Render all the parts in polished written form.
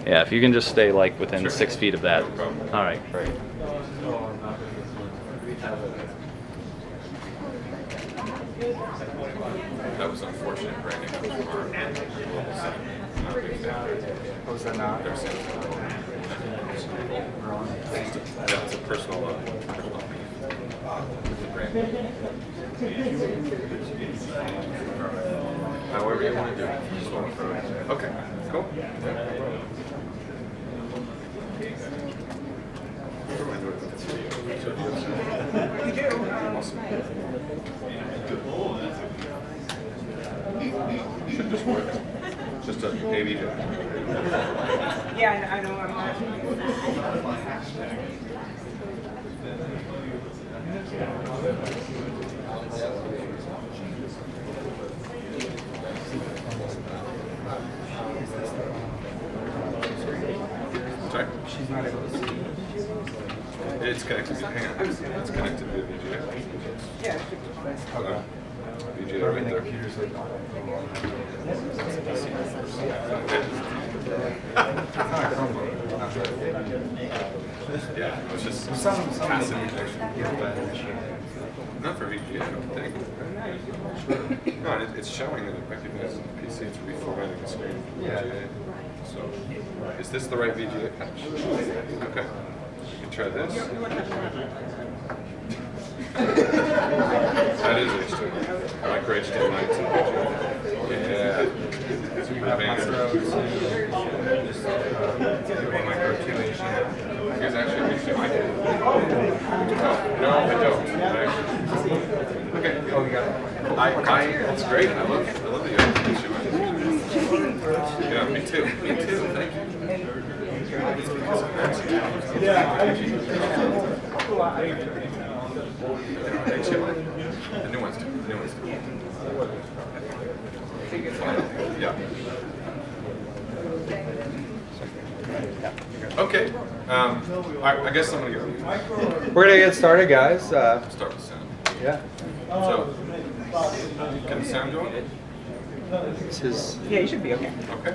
Yeah, if you can just stay like within Sure. 6 feet of that. No problem. All right, great. That was unfortunate branding. That was from our global site. Not a big fan. Oh, is that not? They're saying that's a personal beef with the brand. However you want to do it. Just want to throw it. Okay, cool. We do. Awesome. Should just work. Just a AV job. Yeah, I know. I'm not. Sorry? She's not able to see. It's connected to hang on. It's connected to the VGA. Yeah. Okay. VGA Or right when the there. computer's like, Yeah, it was just some passive maybe connection. yeah, but initially. Not for VGA, I don't think. No, it's showing that it recognizes the PC. It's reformatting the screen for Yeah. VGA. So, is this the right VGA patch? Okay. You can try this. That is HDMI. Micro HDMI to VGA. Yeah. So you have micro to just micro to HDMI. Here's actually HDMI. No, I don't. Okay. Oh, you got it. That's great. I love that you have HDMI. Yeah, me too. Me too. Thank you. It's because of Max. HDMI. The new ones do. The new ones do. Yeah. Okay. I guess I'm gonna go. We're gonna get started, guys. Start with sound. Yeah. So, can the sound go on? This is. Yeah, you should be okay. Okay.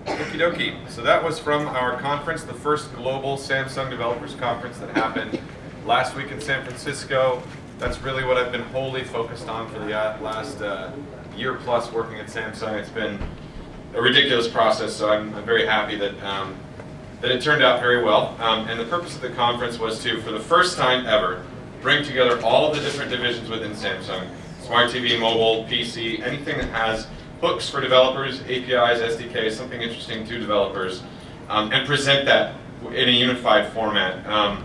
Okie dokie. So that was from our conference, the first global Samsung Developers Conference that happened last week in San Francisco. That's really what I've been wholly focused on for the last year plus working at Samsung. It's been a ridiculous process, so I'm very happy that that it turned out very well. And the purpose of the conference was to, for the first time ever, bring together all of the different divisions within Samsung. Smart TV, mobile, PC, anything that has hooks for developers, APIs, SDKs, something interesting to developers, and present that in a unified format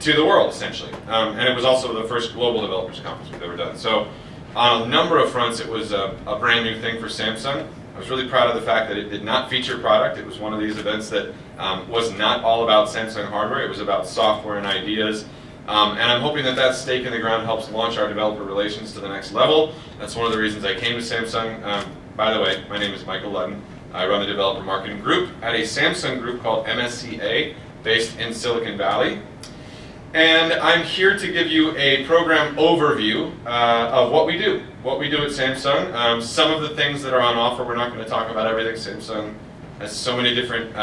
to the world, essentially. And it was also the first global developers conference we've ever done. So on a number of fronts, it was a brand new thing for Samsung. I was really proud of the fact that it did not feature product. It was one of these events that was not all about Samsung hardware. It was about software and ideas. And I'm hoping that that stake in the ground helps launch our developer relations to the next level. That's one of the reasons I came to Samsung. By the way, my name is Michael Ludden. I run the developer marketing group at a Samsung group called MSCA, based in Silicon Valley. And I'm here to give you a program overview of what we do at Samsung. Some of the things that are on offer, we're not going to talk about everything. Samsung has so many different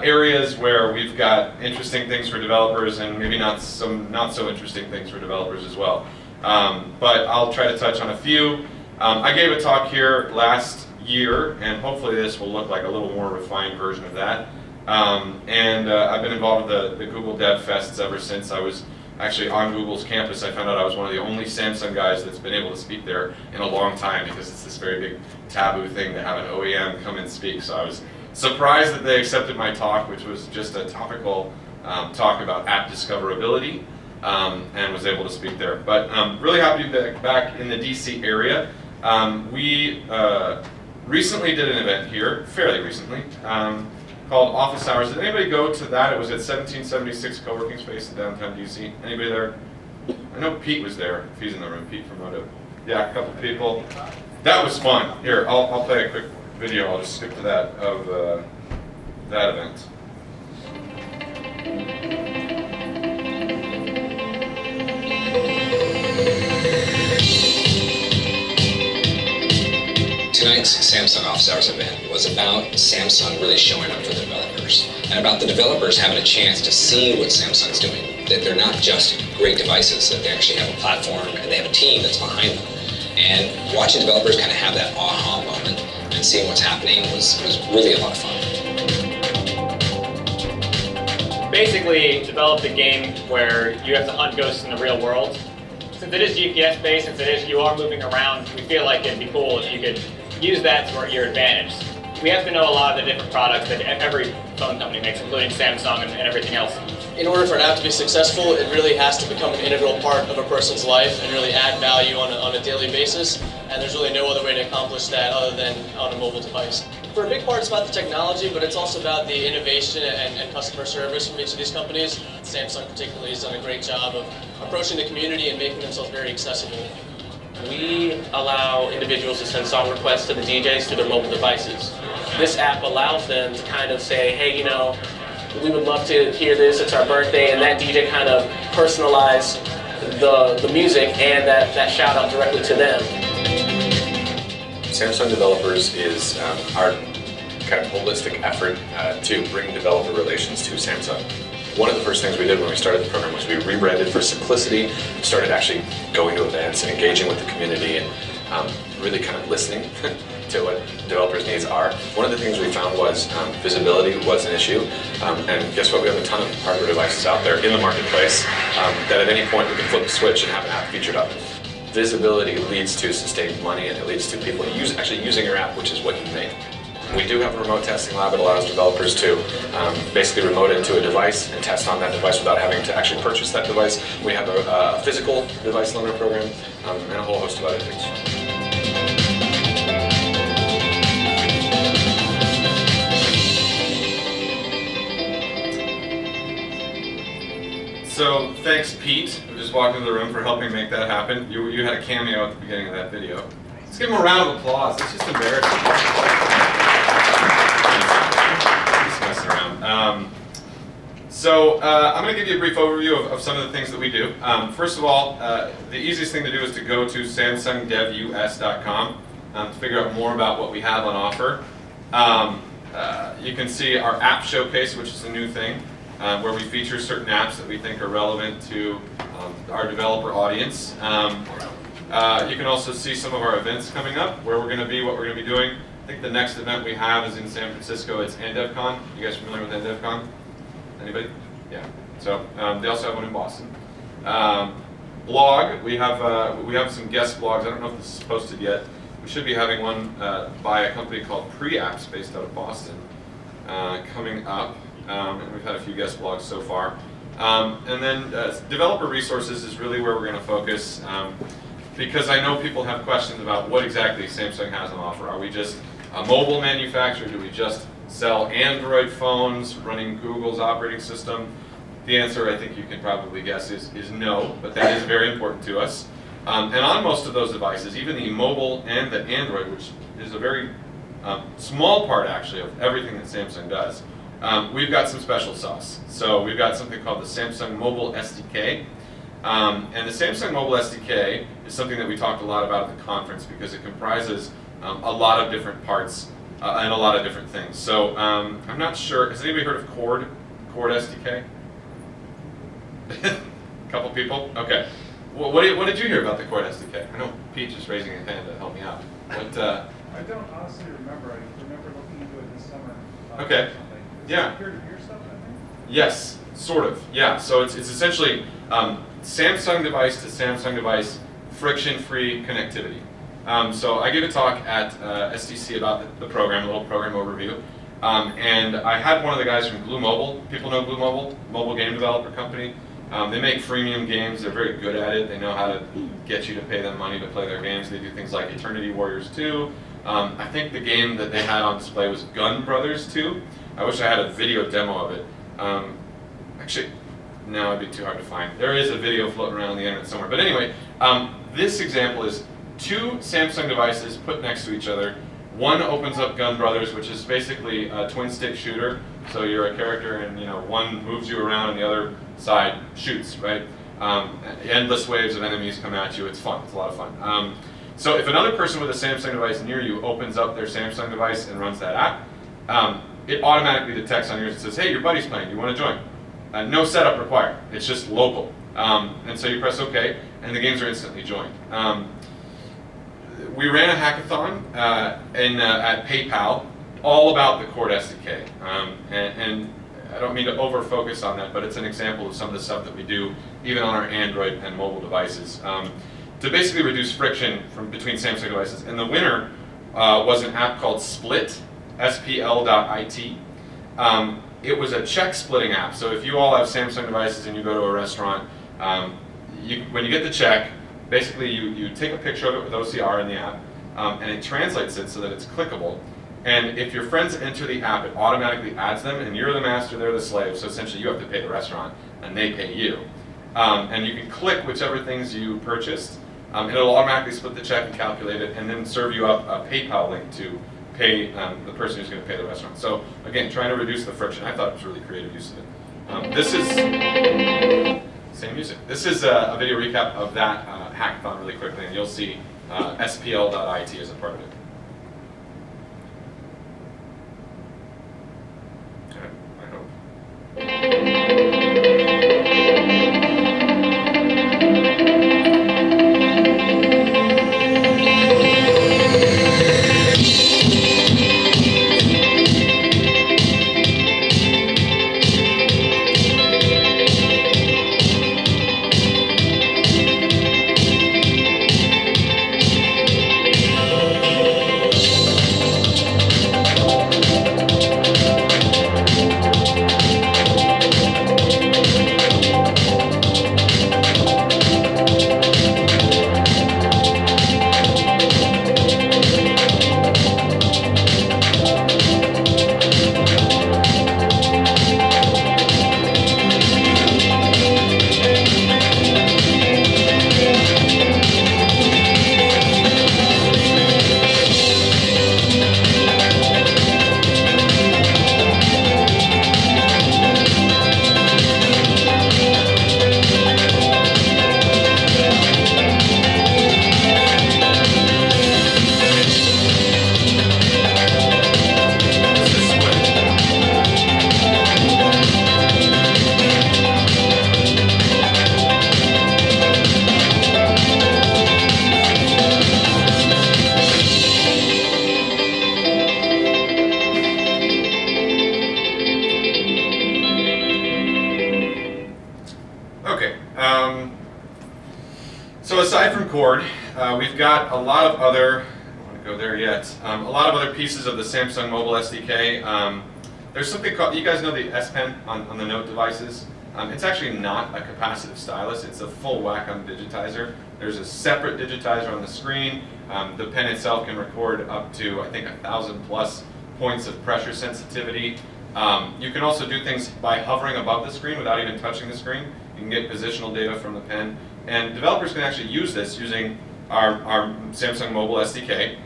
areas where we've got interesting things for developers and maybe not so interesting things for developers as well. But I'll try to touch on a few. I gave a talk here last year, and hopefully this will look like a little more refined version of that. I've been involved with the Google DevFests ever since. I was actually on Google's campus. I found out I was one of the only Samsung guys that's been able to speak there in a long time, because it's this very big taboo thing to have an OEM come and speak. So I was surprised that they accepted my talk, which was just a topical talk about app discoverability, and was able to speak there. But really happy to be back in the DC area. We recently did an event here, fairly recently, called Office Hours. Did anybody go to that? It was at 1776 co-working space in downtown DC. Anybody there? I know Pete was there, if he's in the room. Pete from Moto. Yeah, a couple people. That was fun. Here, I'll play a quick video. I'll just skip to that of that event. Tonight's Samsung Office Hours event was about Samsung really showing up for the developers, and about the developers having a chance to see what Samsung's doing, that they're not just great devices, that they actually have a platform and they have a team that's behind them. And watching developers kind of have that aha moment and seeing what's happening was really a lot of fun. Basically developed a game where you have to hunt ghosts in the real world. Since it is GPS based, since you are moving around, we feel like it'd be cool if you could use that to your advantage. We have to know a lot of the different products that every phone company makes, including Samsung and everything else. In order for an app to be successful, it really has to become an integral part of a person's life and really add value on a daily basis. And there's really no other way to accomplish that other than on a mobile device. For a big part, it's about the technology, but it's also about the innovation and customer service from each of these companies. Samsung particularly has done a great job of approaching the community and making themselves very accessible. We allow individuals to send song requests to the DJs through their mobile devices. This app allows them to kind of say, hey, you know, we would love to hear this, it's our birthday, and that DJ kind of personalize the music and that shout out directly to them. Samsung Developers is our kind of holistic effort to bring developer relations to Samsung. One of the first things we did when we started the program was we rebranded for simplicity, started actually going to events and engaging with the community and really kind of listening to what developers' needs are. One of the things we found was visibility was an issue, and guess what? We have a ton of hardware devices out there in the marketplace that at any point we can flip a switch and have an app featured up. Visibility leads to sustained money, and it leads to people actually using your app, which is what you make. We do have a remote testing lab that allows developers to basically remote into a device and test on that device without having to actually purchase that device. We have a physical device loaner program and a whole host of other things. So thanks, Pete, who just walked into the room, for helping make that happen. You had a cameo at the beginning of that video. Let's give him a round of applause. It's just embarrassing. Just messing around. I'm going to give you a brief overview of some of the things that we do. First of all, the easiest thing to do is to go to samsungdevus.com to figure out more about what we have on offer. You can see our app showcase, which is a new thing, where we feature certain apps that we think are relevant to our developer audience. You can also see some of our events coming up, where we're going to be, what we're going to be doing. I think the next event we have is in San Francisco. It's NDevCon. You guys familiar with NDevCon? Anybody? Yeah. So they also have one in Boston. Blog. We have some guest blogs. I don't know if this is posted yet. we should be having one by a company called Pre-Apps based out of Boston coming up. And we've had a few guest blogs so far. And then developer resources is really where we're going to focus because I know people have questions about what exactly Samsung has on offer. Are we just a mobile manufacturer? Do we just sell Android phones running Google's operating system? The answer, I think you can probably guess, is no, but that is very important to us. And on most of those devices, even the mobile and the Android, which is a very small part actually of everything that Samsung does, we've got some special sauce. So we've got something called the Samsung Mobile SDK. And the Samsung Mobile SDK is something that we talked a lot about at the conference because it comprises a lot of different parts and a lot of different things. So I'm not sure, has anybody heard of Cord SDK? A couple people? Okay. Well, what did you hear about the Cord SDK? I know Peach is raising a hand to help me out. I don't honestly remember. I remember looking into it this summer. Okay. Yeah. Peer-to-peer stuff, I think? Yes, sort of. Yeah. So it's essentially Samsung device to Samsung device friction-free connectivity. So I gave a talk at SDC about the program, a little program overview. And I had one of the guys from Glue Mobile. People know Glue Mobile, mobile game developer company. They make freemium games. They're very good at it. They know how to get you to pay them money to play their games. They do things like Eternity Warriors 2. I think the game that they had on display was Gun Brothers 2. I wish I had a video demo of it. Actually, no, it'd be too hard to find. There is a video floating around on the internet somewhere. But anyway, this example is two Samsung devices put next to each other. One opens up Gun Brothers, which is basically a twin-stick shooter. So you're a character, and one moves you around, and the other side shoots. Right? Endless waves of enemies come at you. It's fun. It's a lot of fun. So if another person with a Samsung device near you opens up their Samsung device and runs that app, it automatically detects on yours and says, "Hey, your buddy's playing. Do you want to join?" No setup required. It's just local. And so you press OK, and the games are instantly joined. We ran a hackathon at PayPal all about the Cord SDK. And I don't mean to over-focus on that, but it's an example of some of the stuff that we do even on our Android and mobile devices to basically reduce friction between Samsung devices. And the winner was an app called Split, spl.it. It was a check splitting app. So if you all have Samsung devices and you go to a restaurant, when you get the check, basically you take a picture of it with OCR in the app, and it translates it so that it's clickable. And if your friends enter the app, it automatically adds them, and you're the master, they're the slave. So essentially you have to pay the restaurant, and they pay you. And you can click whichever things you purchased, and it'll automatically split the check and calculate it, and then serve you up a PayPal link to pay the person who's going to pay the restaurant. So again, trying to reduce the friction. I thought it was a really creative use of it. This is same music. This is a video recap of that hackathon really quickly, and you'll see spl.it as a part of it. I hope. So aside from Cord, we've got a lot of other, I want to go there yet. A lot of other pieces of the Samsung Mobile SDK. There's something called, you guys know the S Pen on the Note devices? It's actually not a capacitive stylus, it's a full Wacom digitizer. There's a separate digitizer on the screen. The pen itself can record up to, I think, 1,000 plus points of pressure sensitivity. You can also do things by hovering above the screen without even touching the screen. You can get positional data from the pen. And developers can actually use this using our Samsung Mobile SDK.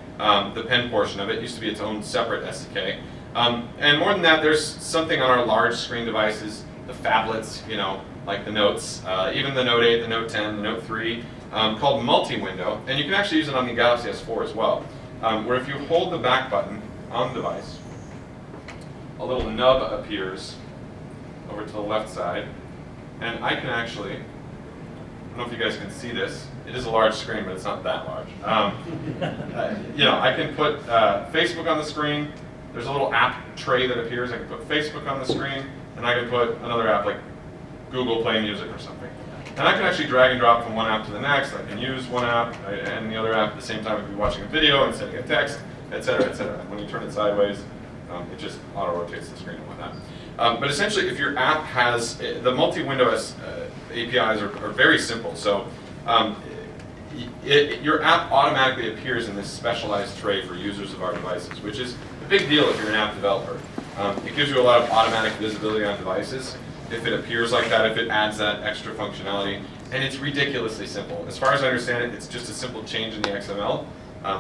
The pen portion of it used to be its own separate SDK. And more than that, there's something on our large screen devices, the phablets, you know, like the Notes, even the Note 8, the Note 10, the Note 3, called multi-window. And you can actually use it on the Galaxy S4 as well, where if you hold the back button on the device, a little nub appears over to the left side. And I can actually, I don't know if you guys can see this. It is a large screen, but it's not that large. You know, I can put Facebook on the screen. There's a little app tray that appears. I can put Facebook on the screen, and I can put another app like Google Play Music or something. And I can actually drag and drop from one app to the next. I can use one app and the other app at the same time if you're watching a video and sending a text, et cetera, et cetera. And when you turn it sideways, it just auto-rotates the screen and whatnot. But essentially, if your app has, the multi-window APIs are very simple. So your app automatically appears in this specialized tray for users of our devices, which is a big deal if you're an app developer. It gives you a lot of automatic visibility on devices if it appears like that, if it adds that extra functionality. And it's ridiculously simple. As far as I understand it, it's just a simple change in the XML.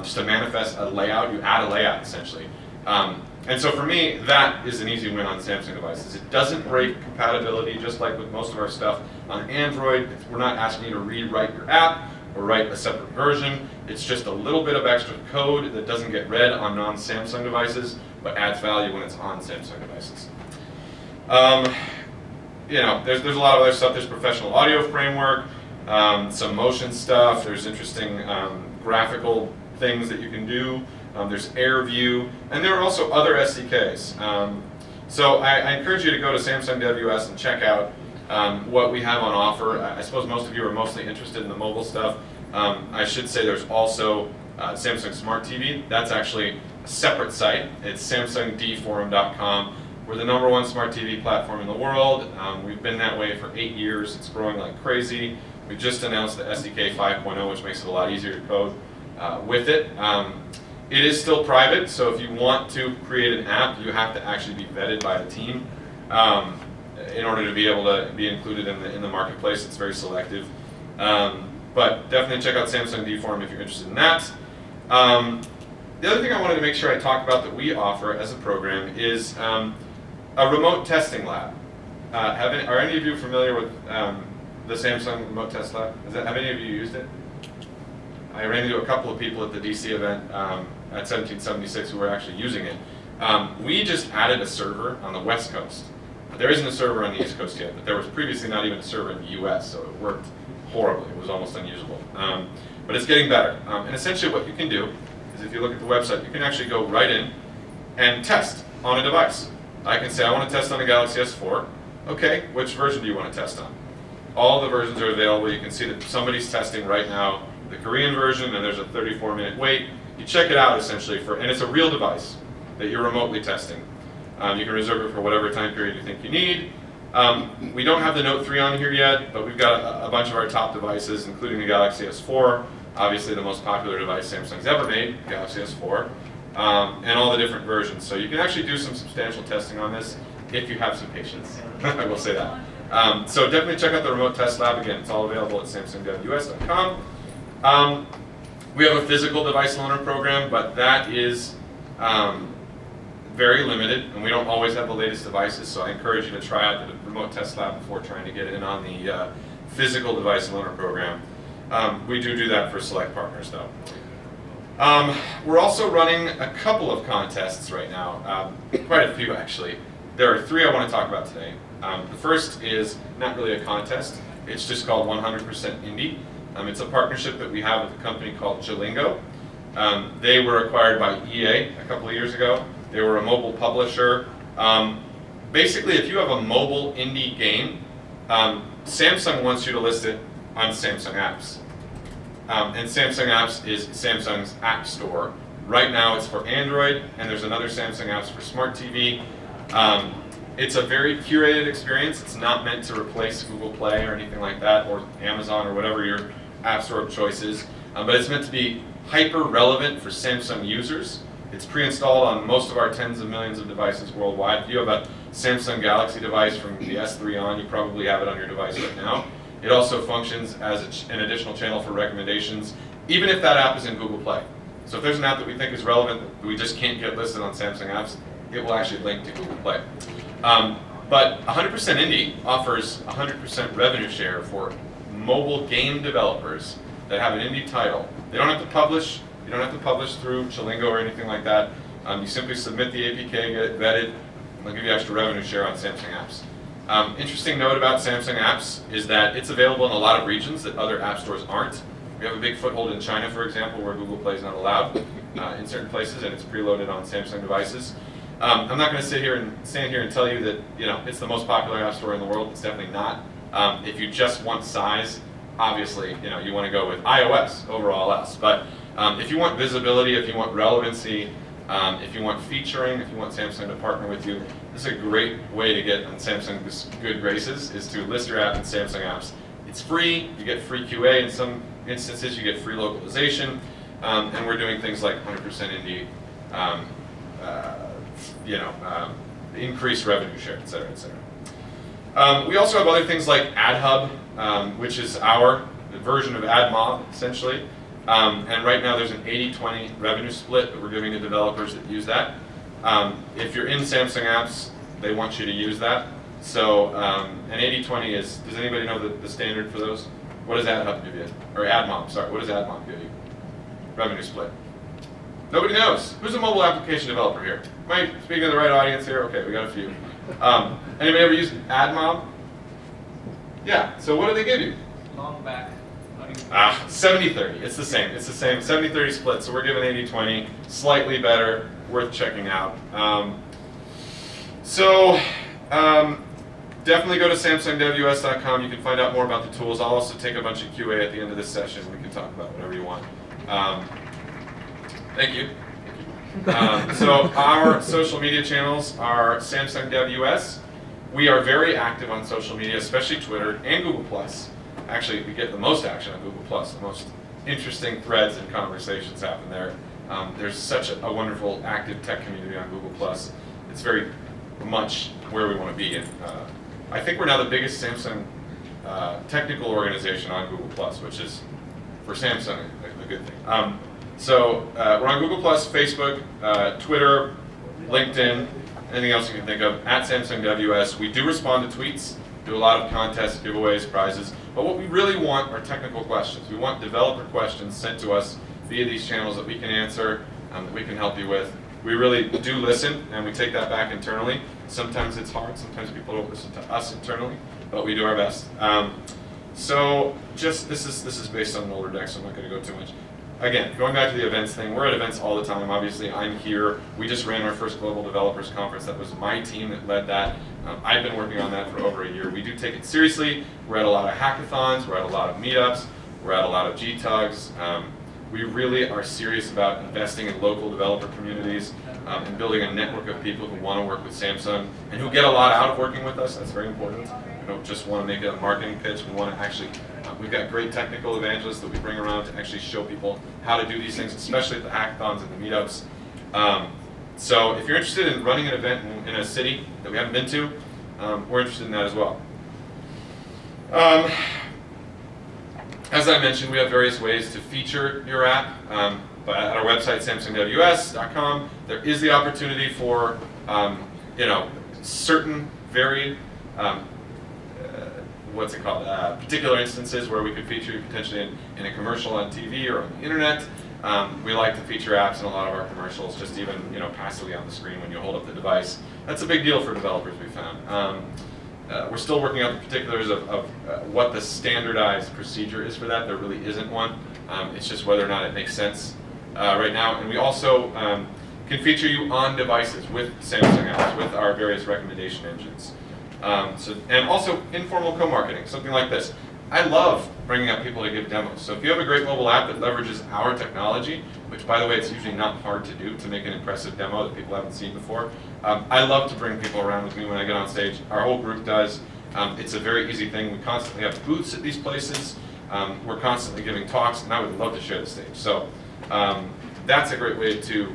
Just to manifest a layout, you add a layout essentially. And so for me, that is an easy win on Samsung devices. It doesn't break compatibility, just like with most of our stuff on Android. We're not asking you to rewrite your app or write a separate version. It's just a little bit of extra code that doesn't get read on non-Samsung devices, but adds value when it's on Samsung devices. You know, there's a lot of other stuff. There's professional audio framework, some motion stuff. There's interesting graphical things that you can do. There's AirView, and there are also other SDKs. So I encourage you to go to Samsung DevUS and check out what we have on offer. I suppose most of you are mostly interested in the mobile stuff. I should say there's also Samsung Smart TV. That's actually a separate site. It's samsungdforum.com. We're the #1 smart TV platform in the world. We've been that way for 8 years. It's growing like crazy. We just announced the SDK 5.0, which makes it a lot easier to code with it. It is still private, so if you want to create an app, you have to actually be vetted by the team in order to be able to be included in the marketplace. It's very selective. But definitely check out Samsung D Forum if you're interested in that. The other thing I wanted to make sure I talk about that we offer as a program is a remote testing lab. Are any of you familiar with the Samsung Remote Test Lab? Have any of you used it? I ran into a couple of people at the DC event at 1776 who were actually using it. We just added a server on the West Coast. There isn't a server on the East Coast yet, but there was previously not even a server in the US, so it worked horribly. It was almost unusable. But it's getting better. And essentially what you can do is if you look at the website, you can actually go right in and test on a device. I can say I want to test on a Galaxy S4. Okay, which version do you want to test on? All the versions are available. You can see that somebody's testing right now the Korean version, and there's a 34-minute wait. You check it out essentially and it's a real device that you're remotely testing. You can reserve it for whatever time period you think you need. We don't have the Note 3 on here yet, but we've got a bunch of our top devices, including the Galaxy S4, obviously the most popular device Samsung's ever made, Galaxy S4, and all the different versions. So you can actually do some substantial testing on this if you have some patience. I will say that. So definitely check out the Remote Test Lab. Again, it's all available at samsungdevus.com. We have a physical device loaner program, but that is very limited, and we don't always have the latest devices, so I encourage you to try out the Remote Test Lab before trying to get in on the physical device loaner program. We do that for select partners, though. We're also running a couple of contests right now, quite a few actually. There are 3 I want to talk about today. The first is not really a contest, it's just called 100% Indie. It's a partnership that we have with a company called Jalingo. They were acquired by EA a couple of years ago. They were a mobile publisher. Basically, if you have a mobile indie game, Samsung wants you to list it on Samsung Apps. And Samsung Apps is Samsung's app store Right now it's for Android, and there's another Samsung apps for Smart TV. It's a very curated experience. It's not meant to replace Google Play or anything like that, or Amazon or whatever your app store of choice is. But it's meant to be hyper relevant for Samsung users. It's pre-installed on most of our tens of millions of devices worldwide. If you have a Samsung Galaxy device from the S3 on, you probably have it on your device right now. It also functions as an additional channel for recommendations, even if that app is in Google Play. So if there's an app that we think is relevant that we just can't get listed on Samsung apps, it will actually link to Google Play. But 100% Indie offers 100% revenue share for mobile game developers that have an indie title. They don't have to publish. You don't have to publish through Chilingo or anything like that. You simply submit the APK, get it vetted, and they'll give you extra revenue share on Samsung apps. Interesting note about Samsung apps is that it's available in a lot of regions that other app stores aren't. We have a big foothold in China, for example, where Google Play is not allowed in certain places, and it's preloaded on Samsung devices. I'm not going to stand here and tell you that it's the most popular app store in the world. It's definitely not. If you just want size, obviously you want to go with iOS over all else. But if you want visibility, if you want relevancy, if you want featuring, if you want Samsung to partner with you, this is a great way to get on Samsung's good graces, is to list your app in Samsung apps. It's free, you get free QA in some instances, you get free localization, and we're doing things like 100% Indie, increased revenue share, et cetera, et cetera. We also have other things like AdHub, which is our version of AdMob, essentially. And right now there's an 80-20 revenue split that we're giving to developers that use that. If you're in Samsung apps, they want you to use that. So an 80-20 is, does anybody know the standard for those? What does AdHub give you? Or AdMob, sorry, what does AdMob give you? Revenue split. Nobody knows. Who's a mobile application developer here? Am I speaking to the right audience here? Okay, we got a few. Anybody ever used AdMob? Yeah, so what do they give you? Long back. 70-30, it's the same. It's the same 70-30 split, so we're giving 80-20, slightly better, worth checking out. Definitely go to samsungdev.us.com. You can find out more about the tools. I'll also take a bunch of QA at the end of this session. We can talk about whatever you want. Thank you. So our social media channels are Samsung Dev US. We are very active on social media, especially Twitter and Google+. Actually, we get the most action on Google+. The most interesting threads and conversations happen there. There's such a wonderful, active tech community on Google+. It's very much where we want to be. And I think we're now the biggest Samsung technical organization on Google+, which is, for Samsung, a good thing. We're on Google+, Facebook, Twitter, LinkedIn, anything else you can think of, at Samsung Dev US. We do respond to tweets, do a lot of contests, giveaways, prizes, but what we really want are technical questions. We want developer questions sent to us via these channels that we can answer, that we can help you with. We really do listen, and we take that back internally. Sometimes it's hard, sometimes people don't listen to us internally, but we do our best. This is based on an older deck, so I'm not going to go too much. Again, going back to the events thing, we're at events all the time. Obviously, I'm here. We just ran our first Global Developers Conference. That was my team that led that. I've been working on that for over a year. We do take it seriously. We're at a lot of hackathons. We're at a lot of meetups. We're at a lot of GTUGs. We really are serious about investing in local developer communities and building a network of people who want to work with Samsung and who get a lot out of working with us. That's very important. We don't just want to make a marketing pitch. We want to actually, we've got great technical evangelists that we bring around to actually show people how to do these things, especially at the hackathons and the meetups. So if you're interested in running an event in a city that we haven't been to, we're interested in that as well. As I mentioned, we have various ways to feature your app. But at our website, samsungdev.us.com, there is the opportunity for certain very particular instances where we could feature you potentially in a commercial on TV or on the internet. We like to feature apps in a lot of our commercials, just even passively on the screen when you hold up the device. That's a big deal for developers, we found. We're still working out the particulars of what the standardized procedure is for that. There really isn't one. It's just whether or not it makes sense right now. And we also can feature you on devices with Samsung apps, with our various recommendation engines. And also informal co-marketing, something like this. I love bringing up people to give demos. So if you have a great mobile app that leverages our technology, which by the way, it's usually not hard to do to make an impressive demo that people haven't seen before, I love to bring people around with me when I get on stage. Our whole group does. It's a very easy thing. We constantly have booths at these places. We're constantly giving talks, and I would love to share the stage. So that's a great way to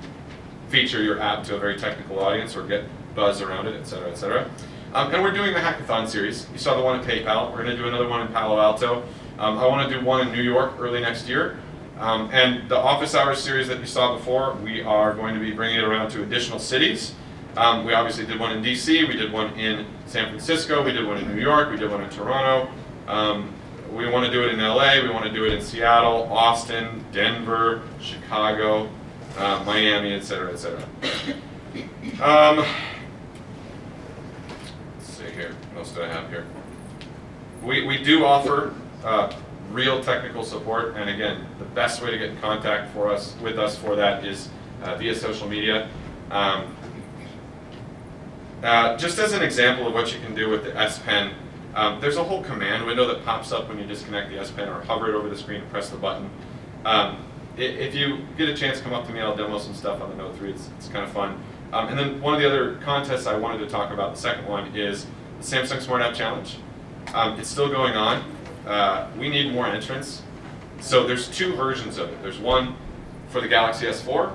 feature your app to a very technical audience or get buzz around it, et cetera, et cetera. And we're doing the hackathon series. You saw the one at PayPal. We're going to do another one in Palo Alto. I want to do one in New York early next year. And the office hours series that you saw before, we are going to be bringing it around to additional cities. We obviously did one in DC, we did one in San Francisco, we did one in New York, we did one in Toronto. We want to do it in LA, we want to do it in Seattle, Austin, Denver, Chicago, Miami, et cetera, et cetera. Let's see here, what else do I have here? We do offer real technical support, and again, the best way to get in contact with us for that is via social media. Just as an example of what you can do with the S Pen, there's a whole command window that pops up when you disconnect the S Pen or hover it over the screen and press the button. If you get a chance, come up to me, I'll demo some stuff on the Note 3, it's kind of fun. And then one of the other contests I wanted to talk about, the second one, is the Samsung Smart App Challenge. It's still going on. We need more entrants. So there's two versions of it. There's one for the Galaxy S4,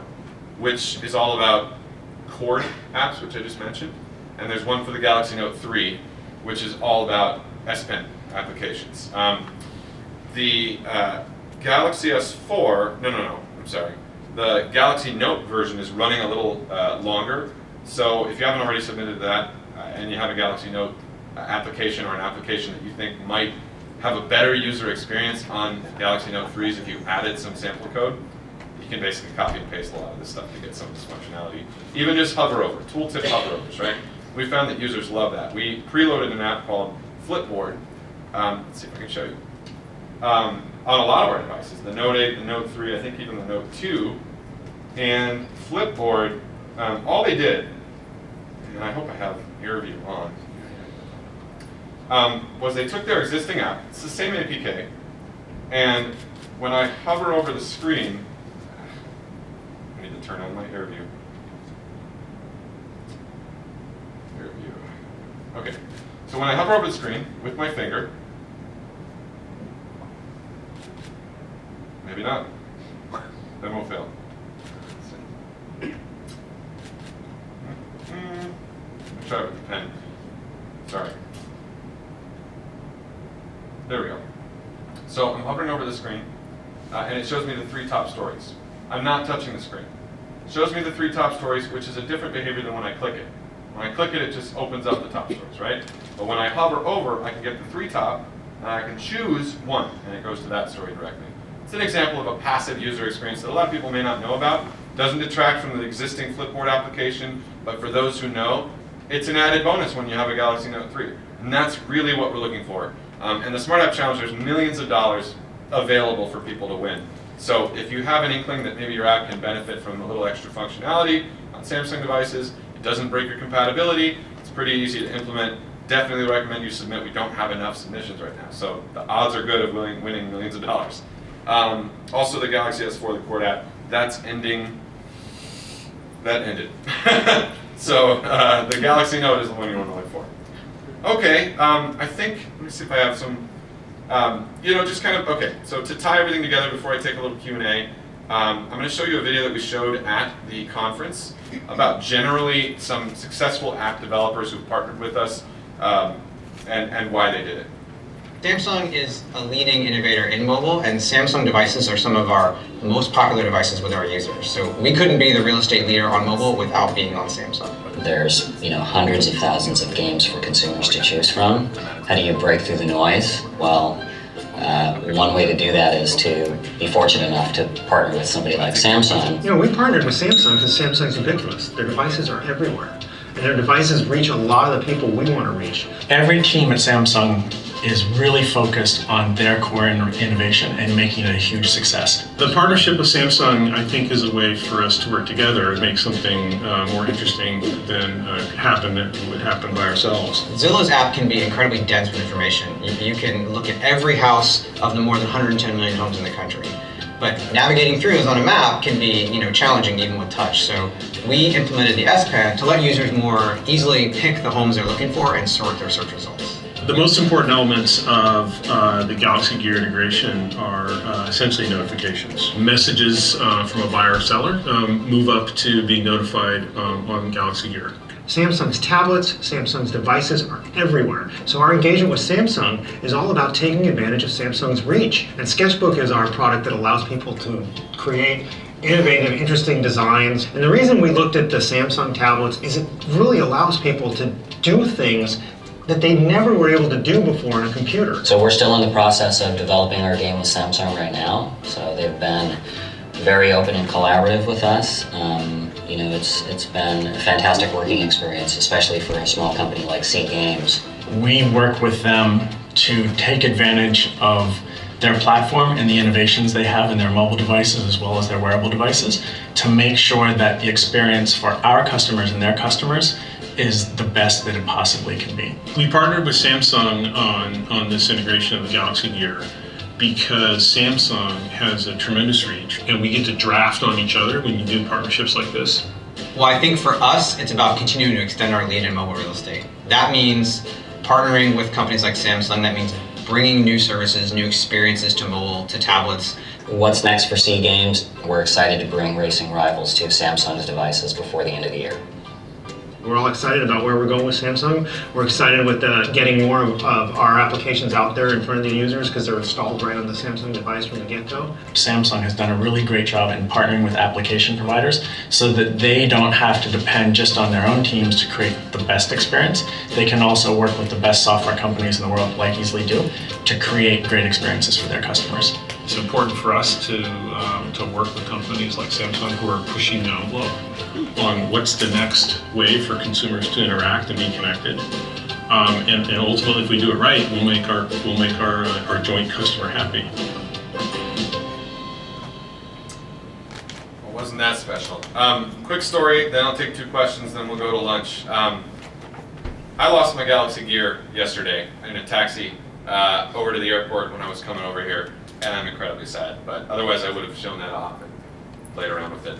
which is all about cord apps, which I just mentioned. And there's one for the Galaxy Note 3, which is all about S Pen applications. The Galaxy S4, I'm sorry. The Galaxy Note version is running a little longer. So if you haven't already submitted that, and you have a Galaxy Note application or an application that you think might have a better user experience on Galaxy Note 3s if you added some sample code, you can basically copy and paste a lot of this stuff to get some of this functionality. Even just hover over, tooltip hoverovers, right? We found that users love that. We preloaded an app called Flipboard. Let's see if I can show you. On a lot of our devices, the Note 8, the Note 3, I think even the Note 2. And Flipboard, all they did, and I hope I have AirView on, was they took their existing app, it's the same APK, and when I hover over the screen, I need to turn on my AirView. Okay, so when I hover over the screen with my finger, maybe not, then we'll fail. Let's try it with the pen. Sorry. There we go. So I'm hovering over the screen, and it shows me the 3 top stories. I'm not touching the screen. It shows me the 3 top stories, which is a different behavior than when I click it. When I click it, it just opens up the top stories, right? But when I hover over, I can get the 3 top, and I can choose one, and it goes to that story directly. It's an example of a passive user experience that a lot of people may not know about. Doesn't detract from the existing Flipboard application, but for those who know, it's an added bonus when you have a Galaxy Note 3. And that's really what we're looking for. And the Smart App Challenge, there's millions of dollars available for people to win. So if you have an inkling that maybe your app can benefit from a little extra functionality on Samsung devices, it doesn't break your compatibility, it's pretty easy to implement, definitely recommend you submit. We don't have enough submissions right now, so the odds are good of winning millions of dollars. Also the Galaxy S4, the Cord app, that ended. So the Galaxy Note is the one you want to look for. Okay, I think, let me see if I have some, just kind of, okay, so to tie everything together before I take a little Q&A, I'm going to show you a video that we showed at the conference about generally some successful app developers who partnered with us and why they did it. Samsung is a leading innovator in mobile, and Samsung devices are some of our most popular devices with our users. So we couldn't be the real estate leader on mobile without being on Samsung. There's, hundreds of thousands of games for consumers to choose from. How do you break through the noise? Well, one way to do that is to be fortunate enough to partner with somebody like Samsung. We partnered with Samsung because Samsung's ubiquitous. Their devices are everywhere. And their devices reach a lot of the people we want to reach. Every team at Samsung is really focused on their core innovation and making it a huge success. The partnership with Samsung, I think, is a way for us to work together and make something more interesting than would happen by ourselves. Zillow's app can be incredibly dense with information. You can look at every house of the more than 110 million homes in the country. But navigating through those on a map can be, challenging even with touch. So we implemented the S-Pen to let users more easily pick the homes they're looking for and sort their search results. The most important elements of the Galaxy Gear integration are essentially notifications. Messages from a buyer or seller move up to being notified on Galaxy Gear. Samsung's tablets, Samsung's devices are everywhere. So our engagement with Samsung is all about taking advantage of Samsung's reach. And Sketchbook is our product that allows people to create innovative, interesting designs. And the reason we looked at the Samsung tablets is it really allows people to do things that they never were able to do before on a computer. So we're still in the process of developing our game with Samsung right now. So they've been very open and collaborative with us. It's been a fantastic working experience, especially for a small company like C Games. We work with them to take advantage of their platform and the innovations they have in their mobile devices as well as their wearable devices to make sure that the experience for our customers and their customers is the best that it possibly can be. We partnered with Samsung on this integration of the Galaxy Gear because Samsung has a tremendous reach and we get to draft on each other when you do partnerships like this. Well, I think for us, it's about continuing to extend our lead in mobile real estate. That means partnering with companies like Samsung. That means bringing new services, new experiences to mobile, to tablets. What's next for C Games? We're excited to bring Racing Rivals to Samsung's devices before the end of the year. We're all excited about where we're going with Samsung. We're excited with getting more of our applications out there in front of the users because they're installed right on the Samsung device from the get-go. Samsung has done a really great job in partnering with application providers so that they don't have to depend just on their own teams to create the best experience. They can also work with the best software companies in the world, like Easily Do, to create great experiences for their customers. It's important for us to work with companies like Samsung who are pushing the envelope on what's the next way for consumers to interact and be connected. And ultimately, if we do it right, we'll make our joint customer happy. Well, wasn't that special? Quick story, then I'll take 2 questions, then we'll go to lunch. I lost my Galaxy Gear yesterday in a taxi over to the airport when I was coming over here, and I'm incredibly sad. But otherwise, I would have shown that off and played around with it.